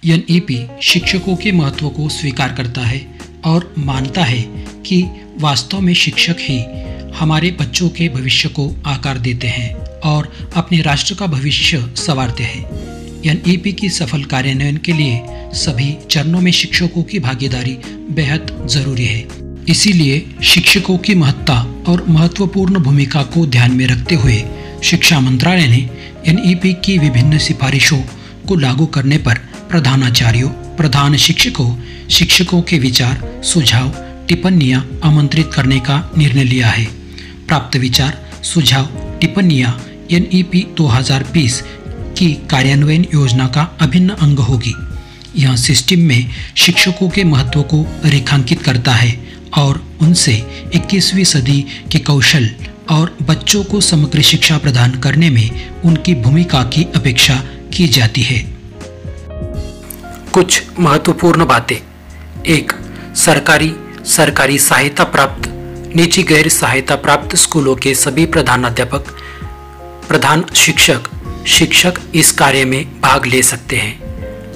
NEP शिक्षकों के महत्व को स्वीकार करता है और मानता है कि वास्तव में शिक्षक ही हमारे बच्चों के भविष्य को आकार देते हैं और अपने राष्ट्र का भविष्य संवारते हैं। एनईपी की सफल कार्यान्वयन के लिए सभी चरणों में शिक्षकों की भागीदारी बेहद जरूरी है। इसीलिए शिक्षकों की महत्ता और महत्वपूर्ण भूमिका को ध्यान में रखते हुए शिक्षा मंत्रालय ने एनईपी की विभिन्न सिफारिशों को लागू करने पर प्रधानाचार्यों, प्रधान शिक्षकों, शिक्षकों के विचार, सुझाव, टिप्पणियां आमंत्रित करने का निर्णय लिया है। प्राप्त विचार, सुझाव, टिप्पणियां एनईपी 2020 की कार्यान्वयन योजना का अभिन्न अंग होगी। यह सिस्टम में शिक्षकों के महत्व को रेखांकित करता है और उनसे 21वीं सदी के कौशल और बच्चों को समग्र शिक्षा प्रदान करने में उनकी भूमिका की अपेक्षा की जाती है। कुछ महत्वपूर्ण बातें। 1. सरकारी सहायता प्राप्त, निजी गैर सहायता प्राप्त स्कूलों के सभी प्रधानाध्यापक, प्रधान शिक्षक इस कार्य में भाग ले सकते हैं।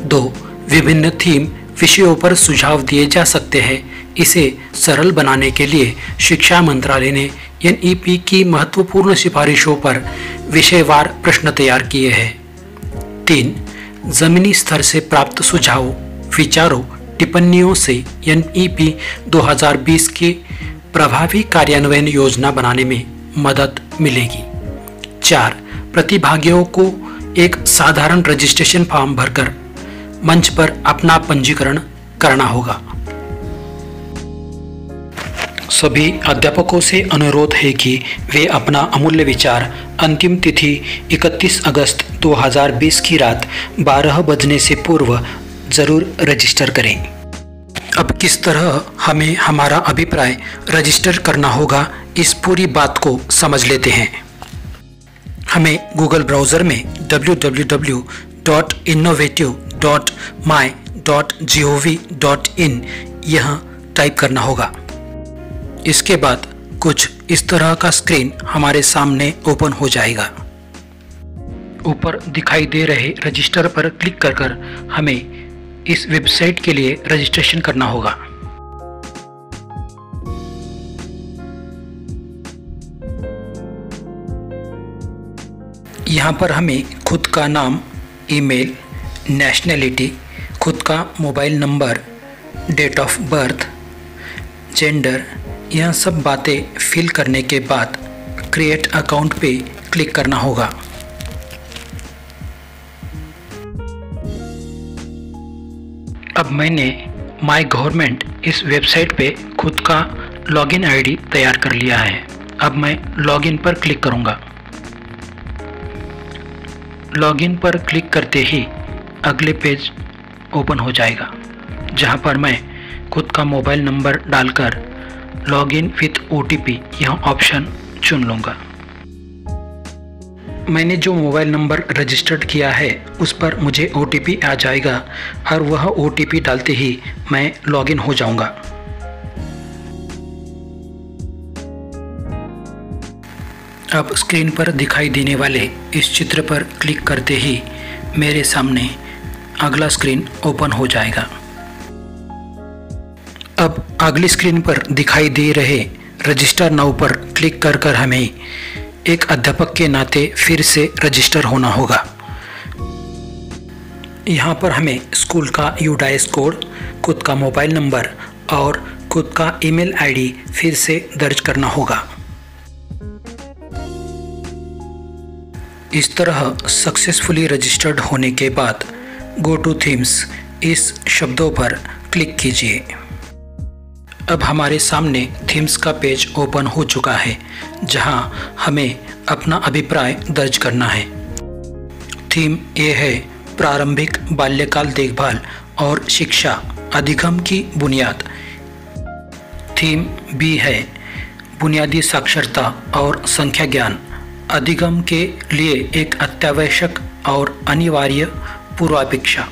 2. विभिन्न थीम विषयों पर सुझाव दिए जा सकते हैं। इसे सरल बनाने के लिए शिक्षा मंत्रालय ने एनईपी की महत्वपूर्ण सिफारिशों पर विषयवार प्रश्न तैयार किए हैं। 3. जमीनी स्तर से प्राप्त सुझावों, विचारों, टिप्पणियों से एनईपी 2020 की प्रभावी कार्यान्वयन योजना बनाने में मदद मिलेगी। 4. प्रतिभागियों को एक साधारण रजिस्ट्रेशन फॉर्म भरकर मंच पर अपना पंजीकरण करना होगा। सभी अध्यापकों से अनुरोध है कि वे अपना अमूल्य विचार अंतिम तिथि 31 अगस्त 2020 की रात 12 बजने से पूर्व जरूर रजिस्टर करें। अब किस तरह हमें हमारा अभिप्राय रजिस्टर करना होगा, इस पूरी बात को समझ लेते हैं। हमें गूगल ब्राउज़र में www.innovative.my.gov.in यह टाइप करना होगा। इसके बाद कुछ इस तरह का स्क्रीन हमारे सामने ओपन हो जाएगा। ऊपर दिखाई दे रहे रजिस्टर पर क्लिक कर हमें इस वेबसाइट के लिए रजिस्ट्रेशन करना होगा। यहाँ पर हमें खुद का नाम, ईमेल, नेशनैलिटी, खुद का mobile number, date of birth, gender, यह सब बातें फिल करने के बाद क्रिएट अकाउंट पे क्लिक करना होगा। अब मैंने माय गवर्नमेंट इस वेबसाइट पे खुद का लॉगिन आईडी तैयार कर लिया है। अब मैं लॉगिन पर क्लिक करूंगा। लॉगिन पर क्लिक करते ही अगले पेज ओपन हो जाएगा, जहां पर मैं खुद का मोबाइल नंबर डालकर लॉगिन विथ ओटीपी यह ऑप्शन चुन लूँगा। मैंने जो मोबाइल नंबर रजिस्टर्ड किया है उस पर मुझे ओटीपी आ जाएगा और वह ओटीपी डालते ही मैं लॉगिन हो जाऊंगा। अब स्क्रीन पर दिखाई देने वाले इस चित्र पर क्लिक करते ही मेरे सामने अगला स्क्रीन ओपन हो जाएगा। अब अगली स्क्रीन पर दिखाई दे रहे रजिस्टर नाउ पर क्लिक कर हमें एक अध्यापक के नाते फिर से रजिस्टर होना होगा। यहाँ पर हमें स्कूल का यूडाइस कोड, खुद का मोबाइल नंबर और खुद का ईमेल आईडी फिर से दर्ज करना होगा। इस तरह सक्सेसफुली रजिस्टर्ड होने के बाद गो टू थीम्स इस शब्दों पर क्लिक कीजिए। अब हमारे सामने थीम्स का पेज ओपन हो चुका है, जहां हमें अपना अभिप्राय दर्ज करना है। थीम ए है प्रारंभिक बाल्यकाल देखभाल और शिक्षा अधिगम की बुनियाद। थीम बी है बुनियादी साक्षरता और संख्या ज्ञान अधिगम के लिए एक अत्यावश्यक और अनिवार्य पूर्वापेक्षा।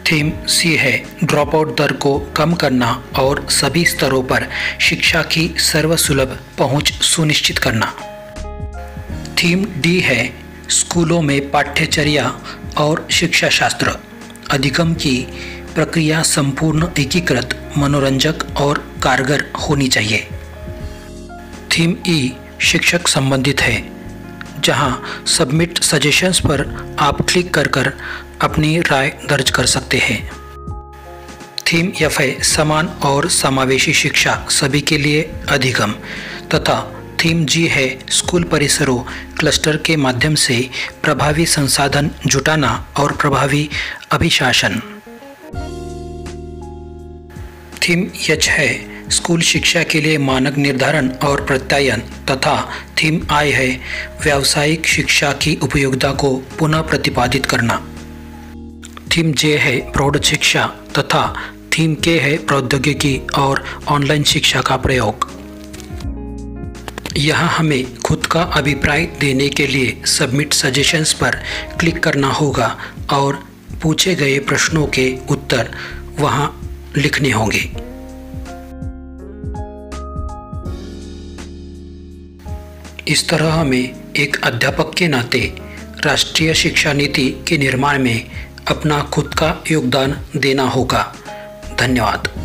थीम सी है ड्रॉप आउट दर को कम करना और सभी स्तरों पर शिक्षा की सर्वसुलभ पहुंच सुनिश्चित करना। थीम डी है स्कूलों में पाठ्यचर्या और शिक्षा शास्त्र अधिगम की प्रक्रिया संपूर्ण, एकीकृत, मनोरंजक और कारगर होनी चाहिए। थीम ई शिक्षक संबंधित है, जहां सबमिट सजेशंस पर आप क्लिक कर अपनी राय दर्ज कर सकते हैं। थीम एफ है समान और समावेशी शिक्षा सभी के लिए अधिगम, तथा थीम जी है स्कूल परिसरों क्लस्टर के माध्यम से प्रभावी संसाधन जुटाना और प्रभावी अभिशासन। थीम एच है स्कूल शिक्षा के लिए मानक निर्धारण और प्रत्यायन, तथा थीम आई है व्यावसायिक शिक्षा की उपयोगिता को पुनः प्रतिपादित करना। थीम जे है प्रौढ़ शिक्षा, तथा थीम के है प्रौद्योगिकी और ऑनलाइन शिक्षा का प्रयोग। यहाँ हमें खुद का अभिप्राय देने के लिए सबमिट सजेशंस पर क्लिक करना होगा और पूछे गए प्रश्नों के उत्तर वहाँ लिखने होंगे। इस तरह हमें एक अध्यापक के नाते राष्ट्रीय शिक्षा नीति के निर्माण में अपना खुद का योगदान देना होगा। धन्यवाद।